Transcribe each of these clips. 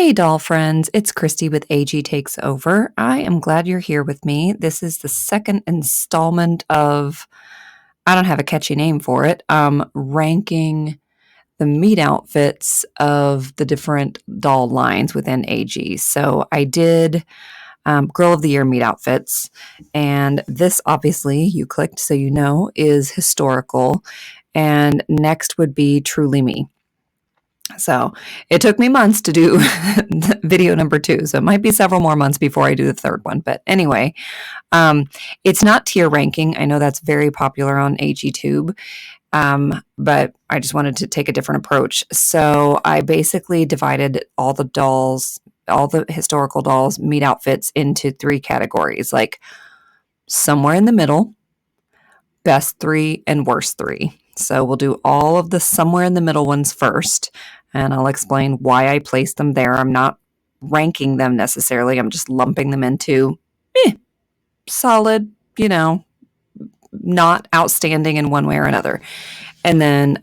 Hey, doll friends, it's Kristie with AG Takes Over. I am glad you're here with me. This is the second installment of, I don't have a catchy name for it, ranking the meat outfits of the different doll lines within AG. So I did Girl of the Year meat outfits, and this obviously, you clicked so you know, is historical, and next would be Truly Me. So it took me months to do video number 2. So it might be several more months before I do the third one. But anyway, it's not tier ranking. I know that's very popular on AGTube. But I just wanted to take a different approach. So I basically divided all the dolls, all the historical dolls, meat outfits into 3 categories, like somewhere in the middle, best 3, and worst 3. So we'll do all of the somewhere in the middle ones first, and I'll explain why I placed them there. I'm not ranking them necessarily. I'm just lumping them into solid, not outstanding in one way or another. And then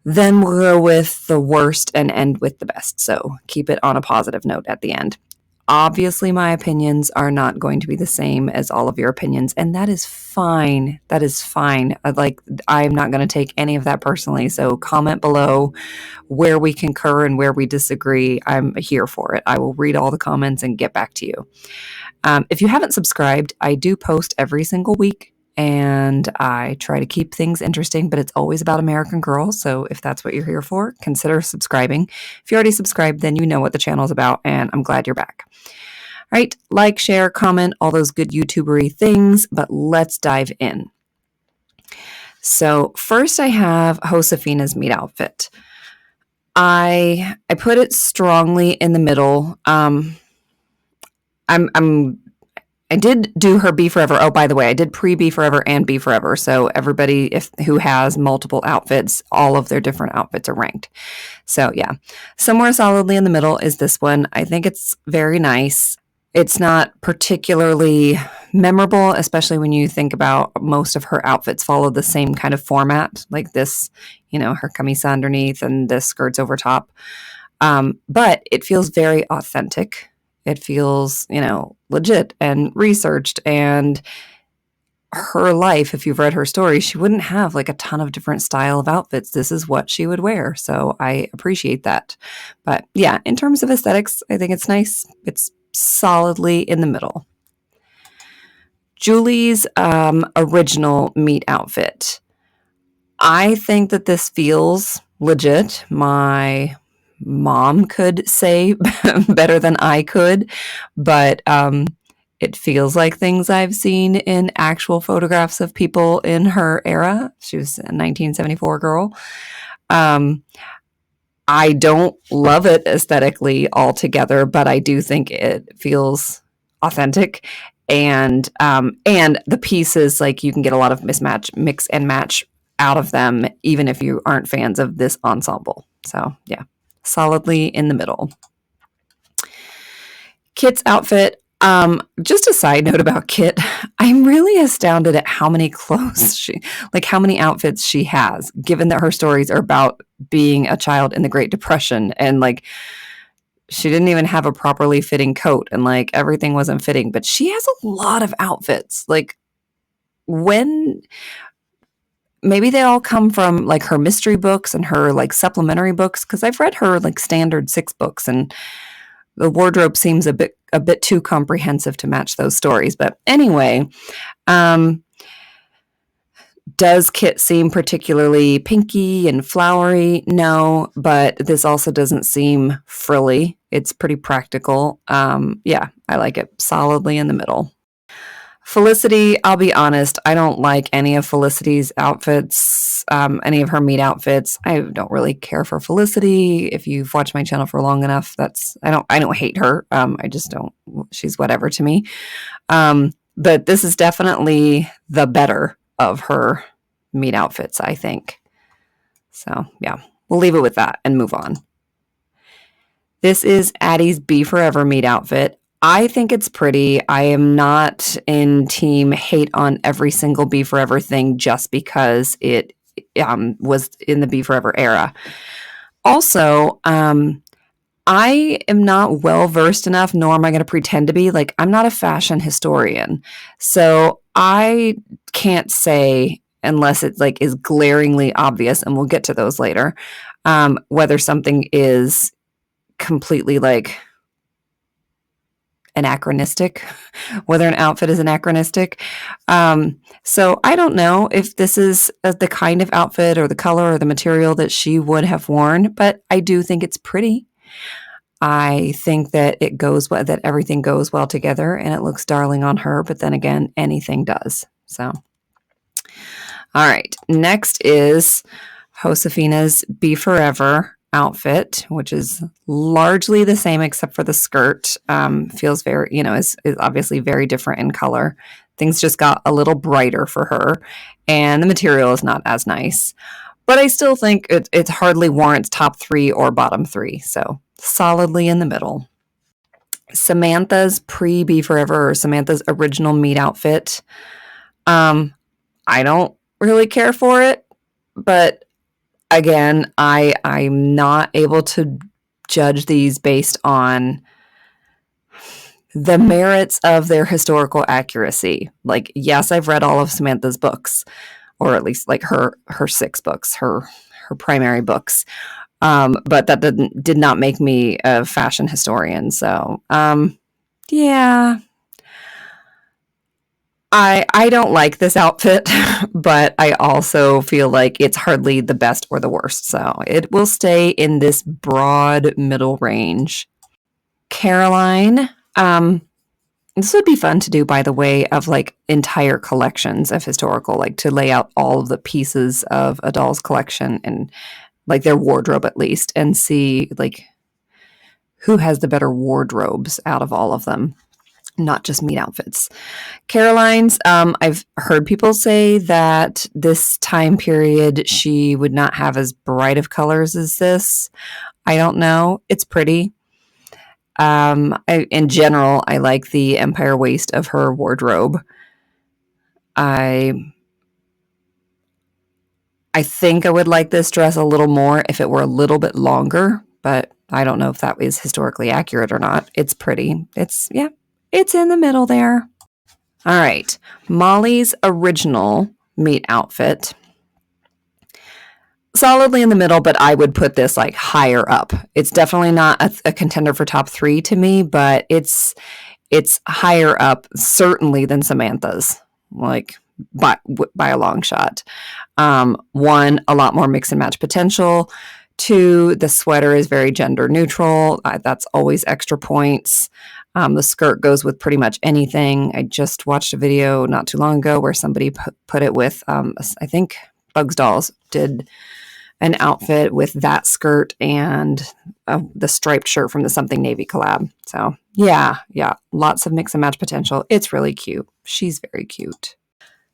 we'll go with the worst and end with the best. So keep it on a positive note at the end. Obviously, my opinions are not going to be the same as all of your opinions, and that is fine. That is fine. I'm not going to take any of that personally, so comment below where we concur and where we disagree. I'm here for it. I will read all the comments and get back to you. If you haven't subscribed, I do post every single week, and I try to keep things interesting, but it's always about American Girl, so if that's what you're here for, consider subscribing. If you already subscribed, then you know what the channel is about, and I'm glad you're back. All right, like, share, comment, all those good YouTuber-y things, but let's dive in. So first I have Josefina's meat outfit. I put it strongly in the middle. I did do her Be Forever. Oh, by the way, I did pre-Be Forever and Be Forever. So everybody who has multiple outfits, all of their different outfits are ranked. So yeah, somewhere solidly in the middle is this one. I think it's very nice. It's not particularly memorable, especially when you think about most of her outfits follow the same kind of format, like this, her camisa underneath and the skirts over top. But it feels very authentic. It feels, legit and researched, and her life, if you've read her story, she wouldn't have like a ton of different style of outfits. This is what she would wear. So I appreciate that. But yeah, in terms of aesthetics, I think it's nice. It's solidly in the middle. Julie's original meat outfit. I think that this feels legit. My mom could say better than I could, but it feels like things I've seen in actual photographs of people in her era. She was a 1974 girl. I don't love it aesthetically altogether, but I do think it feels authentic. And the pieces, like, you can get a lot of mix and match out of them, even if you aren't fans of this ensemble. So yeah, solidly in the middle. Kit's outfit. Just a side note about Kit. I'm really astounded at how many clothes how many outfits she has, given that her stories are about being a child in the Great Depression, and she didn't even have a properly fitting coat, and everything wasn't fitting, but she has a lot of outfits. Maybe they all come from her mystery books and her supplementary books, because I've read her standard 6 books, and the wardrobe seems a bit too comprehensive to match those stories. But anyway, does Kit seem particularly pinky and flowery? No, but this also doesn't seem frilly. It's pretty practical. Yeah, I like it. Solidly in the middle. Felicity, I'll be honest, I don't like any of Felicity's outfits, any of her meat outfits. I don't really care for Felicity. If you've watched my channel for long enough, I don't hate her. I just don't, she's whatever to me. But this is definitely the better of her meat outfits, I think. So yeah, we'll leave it with that and move on. This is Addie's Be Forever meat outfit. I think it's pretty. I am not in team hate on every single Be Forever thing just because it was in the Be Forever era. Also, I am not well versed enough, nor am I going to pretend to be. Like, I'm not a fashion historian. So I can't say, unless it like is glaringly obvious, and we'll get to those later, whether something is completely like anachronistic, whether an outfit is anachronistic. So I don't know if this is the kind of outfit or the color or the material that she would have worn, but I do think it's pretty. I think that it goes well, that everything goes well together and it looks darling on her, but then again, anything does. So, all right. Next is Josefina's Be Forever outfit, which is largely the same except for the skirt. Feels very, is obviously very different in color. Things just got a little brighter for her, and the material is not as nice. But I still think it hardly warrants top 3 or bottom 3. So solidly in the middle. Samantha's pre-Be Forever, or Samantha's original meat outfit. I don't really care for it, but again, I'm not able to judge these based on the merits of their historical accuracy. Like, yes, I've read all of Samantha's books, or at least like her 6 books, her primary books. But that did not make me a fashion historian. So, yeah, I don't like this outfit, but I also feel like it's hardly the best or the worst. So it will stay in this broad middle range. Caroline, this would be fun to do, by the way, of like entire collections of historical, like to lay out all of the pieces of a doll's collection and like their wardrobe at least, and see like who has the better wardrobes out of all of them, not just meat outfits. Caroline's, I've heard people say that this time period she would not have as bright of colors as this. I don't know. It's pretty. In general, I like the empire waist of her wardrobe. I think I would like this dress a little more if it were a little bit longer, but I don't know if that is historically accurate or not. It's pretty. It's in the middle there. All right. Molly's original meat outfit. Solidly in the middle, but I would put this like higher up. It's definitely not a contender for top 3 to me, but it's higher up certainly than Samantha's, like by a long shot. 1, a lot more mix and match potential. 2, the sweater is very gender neutral. That's always extra points. The skirt goes with pretty much anything. I just watched a video not too long ago where somebody put it with, I think Bugs Dolls did an outfit with that skirt and the striped shirt from the Something Navy collab. So yeah, lots of mix and match potential. It's really cute. She's very cute.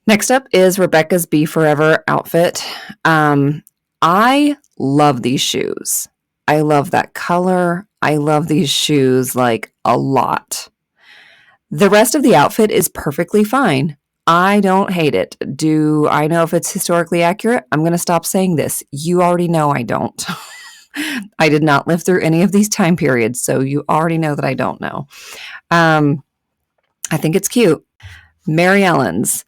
Next up is Rebecca's Be Forever outfit. I love these shoes. I love that color. I love these shoes like a lot. The rest of the outfit is perfectly fine. I don't hate it. Do I know if it's historically accurate? I'm going to stop saying this. You already know I don't. I did not live through any of these time periods, so you already know that I don't know. I think it's cute. Mary Ellen's.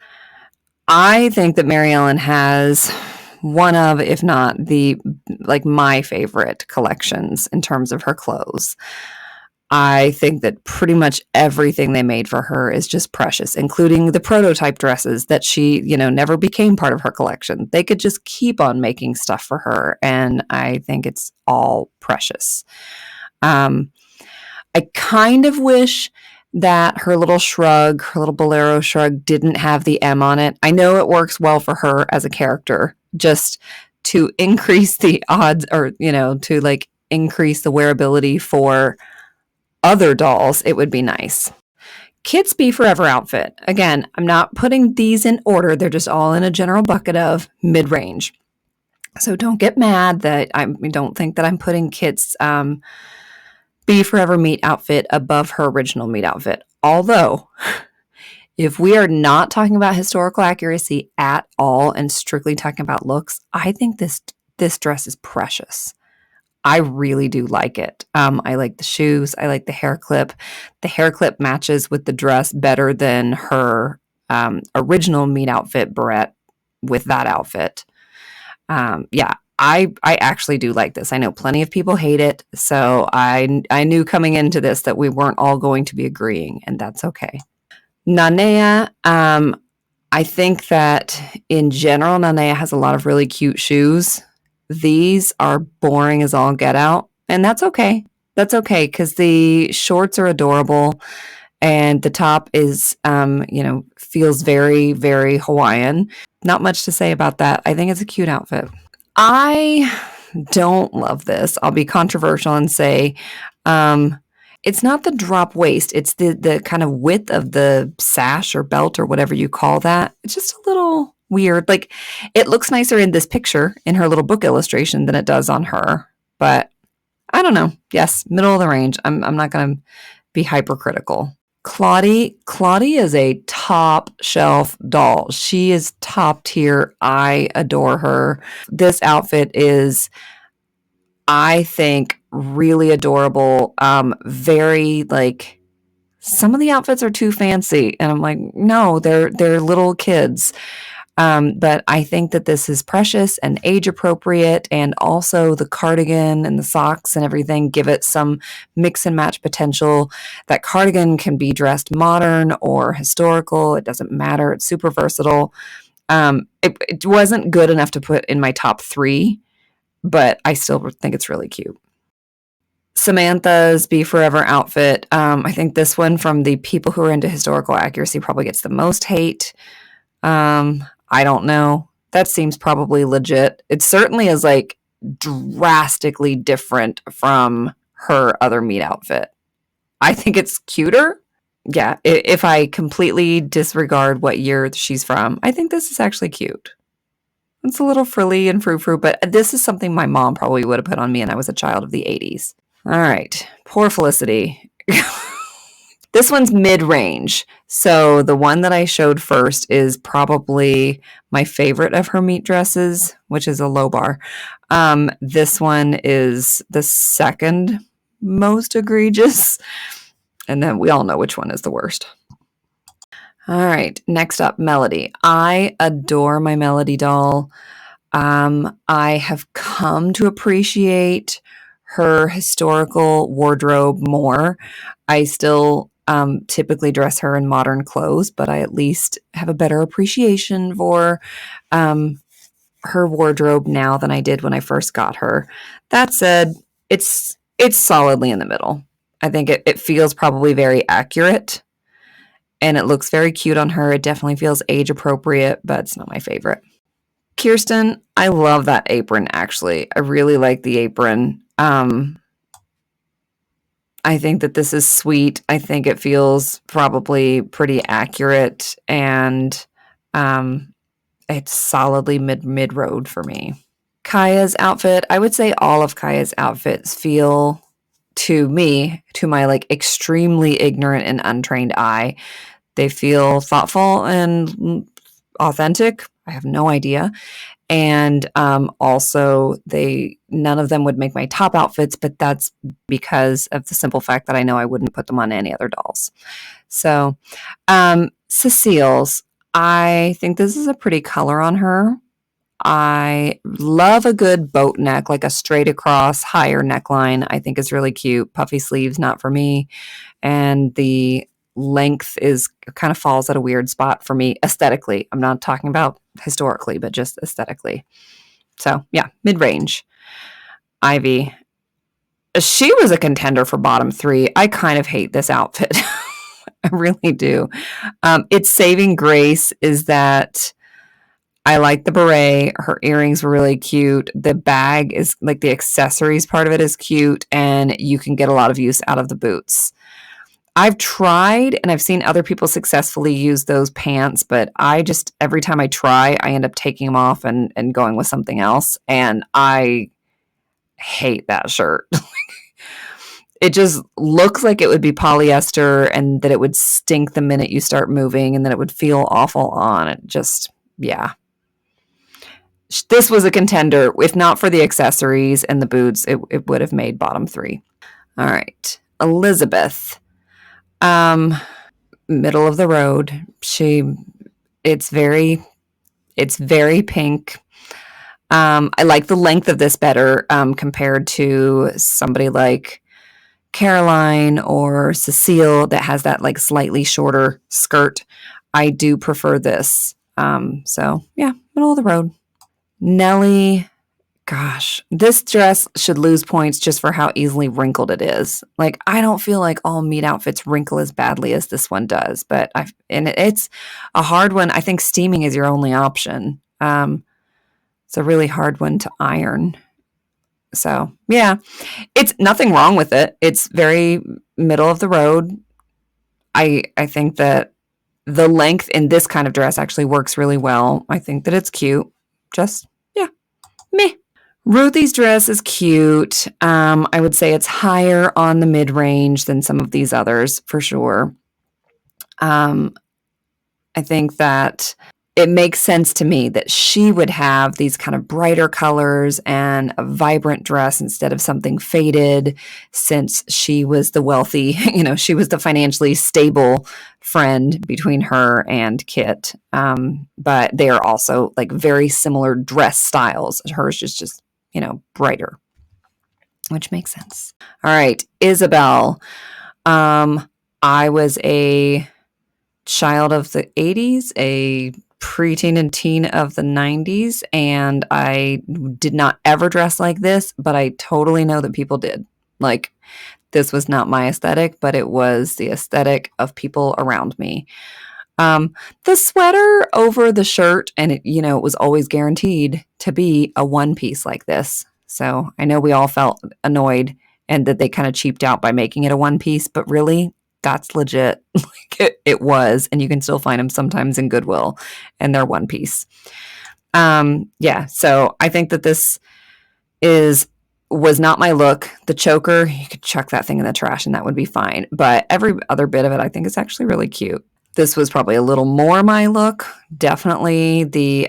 I think that Mary Ellen has one of, if not the, like my favorite collections in terms of her clothes. I think that pretty much everything they made for her is just precious, including the prototype dresses that she, never became part of her collection. They could just keep on making stuff for her, and I think it's all precious. I kind of wish that her little shrug, her little bolero shrug, didn't have the M on it. I know it works well for her as a character, just to increase the odds, or, to like increase the wearability for other dolls, it would be nice. Kit's Be Forever outfit. Again, I'm not putting these in order. They're just all in a general bucket of mid-range. So don't get mad that I don't think that I'm putting Kit's Be Forever meat outfit above her original meat outfit. Although, if we are not talking about historical accuracy at all and strictly talking about looks, I think this dress is precious. I really do like it. I like the shoes. I like the hair clip. The hair clip matches with the dress better than her original meet outfit, barrette, with that outfit. Yeah, I actually do like this. I know plenty of people hate it, so I knew coming into this that we weren't all going to be agreeing, and that's okay. Nanea, I think that in general, Nanea has a lot of really cute shoes. These are boring as all get out, and that's okay. That's okay because the shorts are adorable, and the top is, feels very, very Hawaiian. Not much to say about that. I think it's a cute outfit. I don't love this. I'll be controversial and say, um, it's not the drop waist. It's the kind of width of the sash or belt or whatever you call that. It's just a little weird. Like, it looks nicer in this picture in her little book illustration than it does on her. But I don't know. Yes, middle of the range. I'm not going to be hypercritical. Claudie is a top shelf doll. She is top tier. I adore her. This outfit is, I think, really adorable. Very like, some of the outfits are too fancy, and I'm like, no, they're little kids. But I think that this is precious and age appropriate, and also the cardigan and the socks and everything give it some mix and match potential. That cardigan can be dressed modern or historical. It doesn't matter. It's super versatile. It wasn't good enough to put in my top 3, but I still think it's really cute. Samantha's Be Forever outfit. I think this one, from the people who are into historical accuracy, probably gets the most hate. I don't know. That seems probably legit. It certainly is like drastically different from her other meet outfit. I think it's cuter. Yeah, if I completely disregard what year she's from, I think this is actually cute. It's a little frilly and frou-frou, but this is something my mom probably would have put on me, and I was a child of the 80s. All right, poor Felicity. This one's mid-range. So the one that I showed first is probably my favorite of her meet dresses, which is a low bar. This one is the second most egregious. And then we all know which one is the worst. All right, next up, Melody. I adore my Melody doll. I have come to appreciate her historical wardrobe more. I still typically dress her in modern clothes, but I at least have a better appreciation for her wardrobe now than I did when I first got her. That said, it's solidly in the middle. I think it feels probably very accurate, and it looks very cute on her. It definitely feels age appropriate, but it's not my favorite. Kirsten, I love that apron, actually. I really like the apron. I think that this is sweet. I think it feels probably pretty accurate, and it's solidly mid road for me. Kaya's outfit, I would say all of Kaya's outfits feel, to me, to my like extremely ignorant and untrained eye, they feel thoughtful and authentic. I have no idea. And also, none of them would make my top outfits, but that's because of the simple fact that I know I wouldn't put them on any other dolls. So, Cecile's, I think this is a pretty color on her. I love a good boat neck, like a straight across higher neckline. I think is really cute. Puffy sleeves, not for me. And the length is kind of falls at a weird spot for me aesthetically. I'm not talking about historically, but just aesthetically. So yeah, mid-range. Ivy. She was a contender for bottom 3. I kind of hate this outfit. I really do. Its saving grace is that I like the beret. Her earrings were really cute. The bag is like the accessories part of it is cute, and you can get a lot of use out of the boots. I've tried and I've seen other people successfully use those pants, but every time I try, I end up taking them off and going with something else. And I hate that shirt. It just looks like it would be polyester, and that it would stink the minute you start moving, and then it would feel awful on. It just, yeah. This was a contender. If not for the accessories and the boots, it would have made bottom 3. All right. Elizabeth. Middle of the road. It's very pink. I like the length of this better compared to somebody like Caroline or Cecile that has that like slightly shorter skirt. I do prefer this. So yeah, middle of the road. Nellie, gosh, this dress should lose points just for how easily wrinkled it is. Like, I don't feel like all meat outfits wrinkle as badly as this one does, but it's a hard one. I think steaming is your only option. It's a really hard one to iron. So yeah, it's nothing wrong with it. It's very middle of the road. I think that the length in this kind of dress actually works really well. I think that it's cute. Just, yeah, meh. Ruthie's dress is cute. I would say it's higher on the mid-range than some of these others, for sure. I think that it makes sense to me that she would have these kind of brighter colors and a vibrant dress instead of something faded, since she was the wealthy, she was the financially stable friend between her and Kit. But they are also like very similar dress styles. Hers is just, brighter, which makes sense. All right, Isabel. I was a child of the 80s, a preteen and teen of the 90s, and I did not ever dress like this, but I totally know that people did. Like, this was not my aesthetic, but it was the aesthetic of people around me. The sweater over the shirt, and it was always guaranteed to be a one piece like this. So I know we all felt annoyed and that they kind of cheaped out by making it a one piece, but really, that's legit. Like it was, and you can still find them sometimes in Goodwill, and they're one piece. Yeah, so I think that this was not my look. The choker, you could chuck that thing in the trash and that would be fine. But every other bit of it, I think, is actually really cute. This was probably a little more my look. Definitely the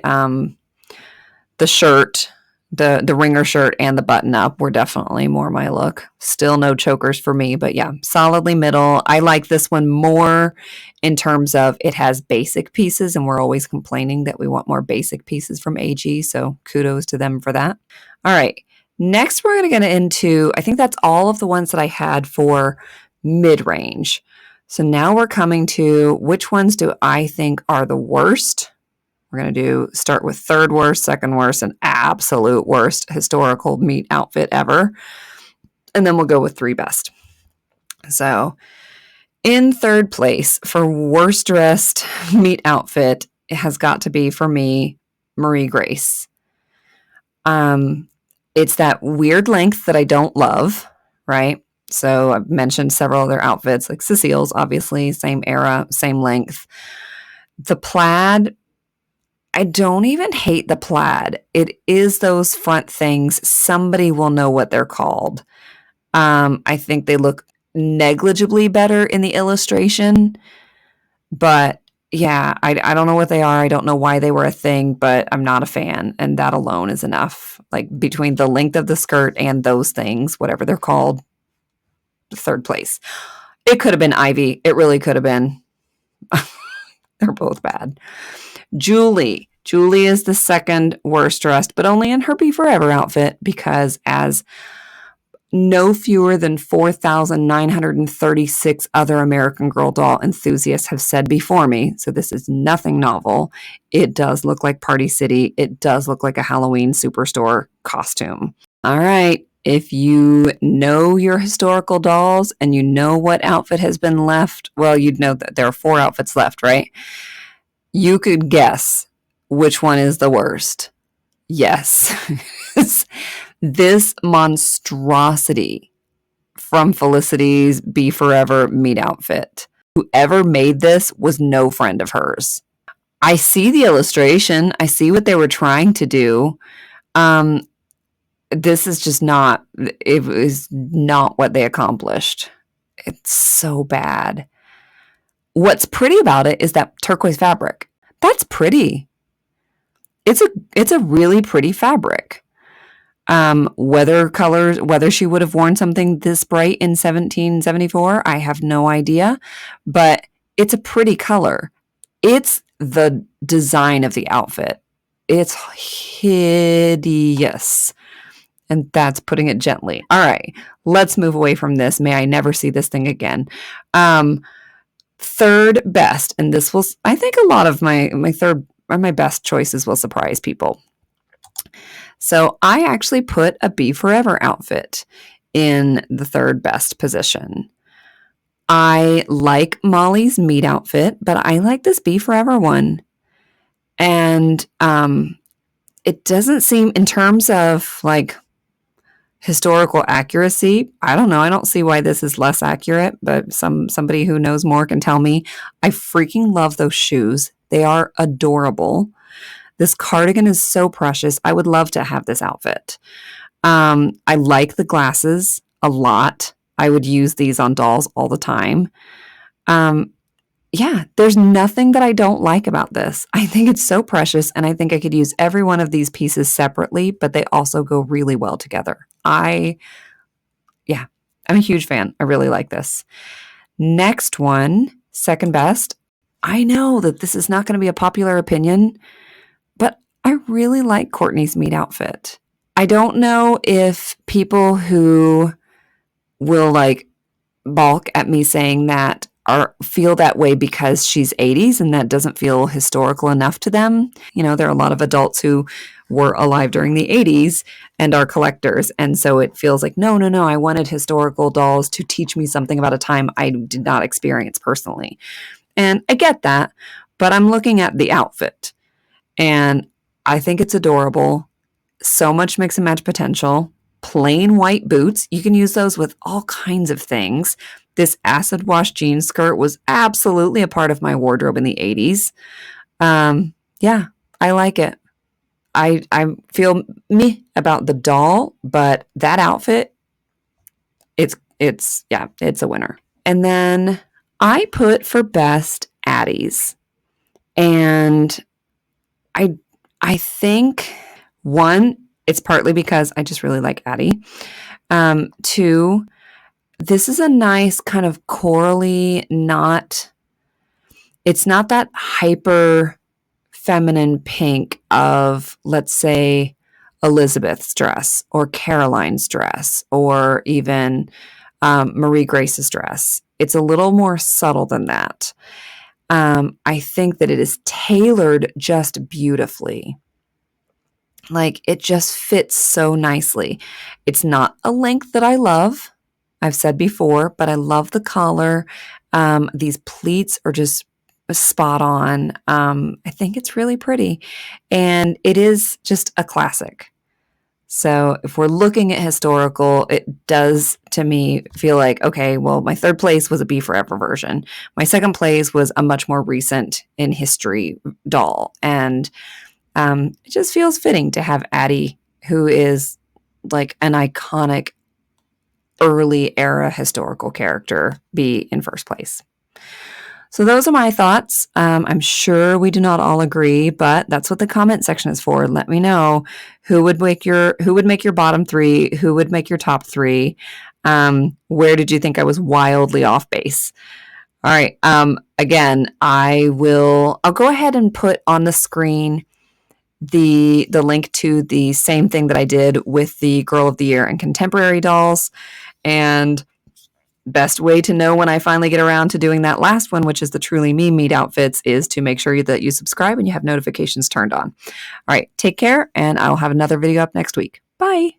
shirt, the ringer shirt and the button up were definitely more my look. Still no chokers for me, but yeah, solidly middle. I like this one more in terms of it has basic pieces, and we're always complaining that we want more basic pieces from AG, so kudos to them for that. All right, next we're going to get into, I think that's all of the ones that I had for mid-range. So now we're coming to which ones do I think are the worst. We're going to start with third worst, second worst, and absolute worst historical meat outfit ever. And then we'll go with 3 best. So in third place for worst dressed meat outfit, it has got to be, for me, Marie Grace. It's that weird length that I don't love, right? So I've mentioned several other outfits, like Cecile's, obviously, same era, same length. The plaid, I don't even hate the plaid. It is those front things. Somebody will know what they're called. I think they look negligibly better in the illustration, but yeah, I don't know what they are. I don't know why they were a thing, but I'm not a fan, and that alone is enough. Like, between the length of the skirt and those things, whatever they're called, third place. It could have been Ivy. It really could have been. They're both bad. Julie is the second worst dressed, but only in her Be Forever outfit, because as no fewer than 4,936 other American Girl doll enthusiasts have said before me, so this is nothing novel, it does look like Party City. It does look like a Halloween Superstore costume. All right. If you know your historical dolls and you know what outfit has been left, well, you'd know that there are 4 outfits left, right? You could guess which one is the worst. Yes. This monstrosity from Felicity's Be Forever meat outfit. Whoever made this was no friend of hers. I see the illustration. I see what they were trying to do. This is just not, it was not what they accomplished. It's so bad. What's pretty about it is that turquoise fabric. That's pretty. it's a really pretty fabric. Whether she would have worn something this bright in 1774, I have no idea, but it's a pretty color. It's the design of the outfit. It's hideous. And that's putting it gently. All right, let's move away from this. May I never see this thing again. Third best, and this will, I think a lot of my third or my best choices will surprise people. So I actually put a Be Forever outfit in the third best position. I like Molly's meat outfit, but I like this Be Forever one. And it doesn't seem, in terms of like historical accuracy, I don't know. I don't see why this is less accurate, but somebody who knows more can tell me. I freaking love those shoes. They are adorable. This cardigan is so precious. I would love to have this outfit. I like the glasses a lot. I would use these on dolls all the time. Yeah, there's nothing that I don't like about this. I think it's so precious, and I think I could use every one of these pieces separately, but they also go really well together. I'm a huge fan. I really like this. Next one, second best. I know that this is not going to be a popular opinion, but I really like Courtney's meat outfit. I don't know if people who will like balk at me saying that feel that way because she's 80s and that doesn't feel historical enough to them. You know, there are a lot of adults who were alive during the 80s and are collectors. And so it feels like, no, I wanted historical dolls to teach me something about a time I did not experience personally. And I get that, but I'm looking at the outfit and I think it's adorable. So much mix and match potential. Plain white boots. You can use those with all kinds of things. This acid wash jean skirt was absolutely a part of my wardrobe in the 80s. Yeah, I like it. I feel meh about the doll, but that outfit, it's a winner. And then I put for best Addie's. And I think, one, it's partly because I just really like Addie. Two, this is a nice kind of corally, it's not that hyper feminine pink of, let's say, Elizabeth's dress or Caroline's dress or even Marie Grace's dress. It's a little more subtle than that. I think that it is tailored just beautifully. Like, it just fits so nicely. It's not a length that I love. I've said before, but I love the collar. These pleats are just spot on. I think it's really pretty. And it is just a classic. So if we're looking at historical, it does, to me, feel like, okay, well, my third place was a Be Forever version. My second place was a much more recent in history doll. And it just feels fitting to have Addie, who is like an iconic early era historical character, be in first place. So those are my thoughts. I'm sure we do not all agree, but that's what the comment section is for. Let me know who would make your bottom three, who would make your top three. Where did you think I was wildly off base? All right. Again, I'll go ahead and put on the screen the link to the same thing that I did with the Girl of the Year and Contemporary dolls. And best way to know when I finally get around to doing that last one, which is the Truly Me meat outfits, is to make sure that you subscribe and you have notifications turned on. All right, take care, and I'll have another video up next week. Bye.